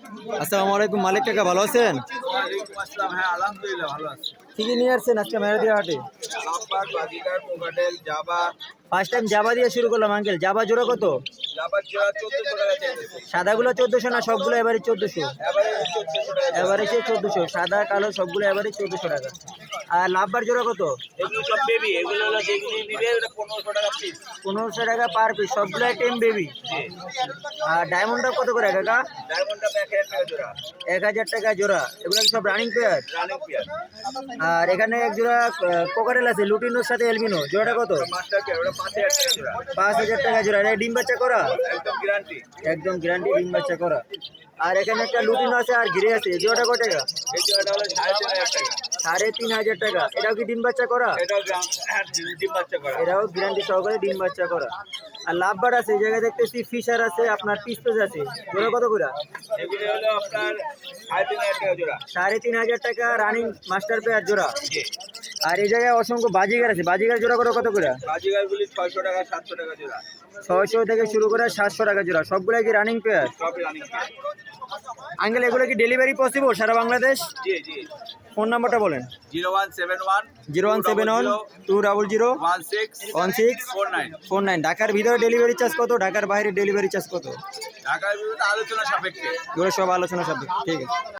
আসসালামু আলাইকুম মালিক কাকা, ভালো আছেন? ওয়ালাইকুম আসসালাম। হ্যাঁ, আলহামদুলিল্লাহ ভালো আছি। কি কি নিয়ে আসছেন আজকে মেহেরদিয়া হাটে? লাভবাগ, বাজিগার, কোকাটেল, জাবা। ফার্স্ট টাইম জাবা দিয়ে শুরু করলাম আঙ্কেল। জাবা জোড়া কত? জাবার জোড়া 1400 টাকা চাইতেছে। সাদাগুলো 1400 না সবগুলো এবারে 1400? এবারে 1400 টাকা চাইতেছে। এবারে সে 1400, সাদা কালো সবগুলো এবারে 1400 টাকা। আর লাভবার জোড়া কত? এগুলো সব বেবি, এগুলো হলো যেগুলি নিবে ওটা 1500 টাকা পিস। 1500 টাকা পার পিস, সবগুলো টেম বেবি। আর ডায়মন্ডটা কত করে কাকা? ডায়মন্ডটা 1000 টাকা জোড়া। 1000 টাকা জোড়া। এগুলো কি সব রানিং পেয়ার? Running pair. আর এখানে এক জোড়া কোকারেল আছে লুটিনোর সাথে এলবিনো, জোড়াটা কত? মাস্টার পেয়ার ওটা 5000 টাকা জোড়া। 5000 টাকা জোড়া। এটা ডিম বাচ্চা করা? একদম গ্যারান্টি। একদম গ্যারান্টি ডিম বাচ্চা করা। আর এখানে একটা লুটিনো আছে আর ঘিরে আছে, জোড়াটা কত টাকা? এই জোড়াটা হলো 3500 টাকা। 3500 টাকা। এটাও কি ডিম বাচ্চা করা? এটাও ডিম বাচ্চা করা। এটাও গ্যারান্টি সহকারে ডিম বাচ্চা করা। আর লাভবার আছে, এই জায়গায় দেখতেছি ফিশার আছে, আপনার পিসপেস আছে, জোড়া কত করে? এগুলো হলো আপনার 3500 টাকা জোড়া। 3500 টাকা রানিং মাস্টার পেয়ার জোড়া। জি। আর এই জায়গায় অসংখ্য বাজিগার আছে, বাজিগার জোড়া করে কত করে? বাজিগারগুলি 600 টাকা 700 টাকা জোড়া। 600 থেকে শুরু করে 700 টাকা জোড়া। সবগুলো কি রানিং পেয়ার? সবই রানিং পেয়ার। আঙ্কেল এগুলো কি ডেলিভারি পসিবল সারা বাংলাদেশ? জি জি। ফোন নাম্বারটা বলেন। 0171 0171 200 16 49। 1649। ঢাকার ভিতরে ডেলিভারি চার্জ কত? ঢাকার বাইরে ডেলিভারি চার্জ কত? ঢাকার বিরুদ্ধে আলোচনা সাপেক্ষে। এগুলো সব আলোচনা সাপেক্ষে। ঠিক আছে।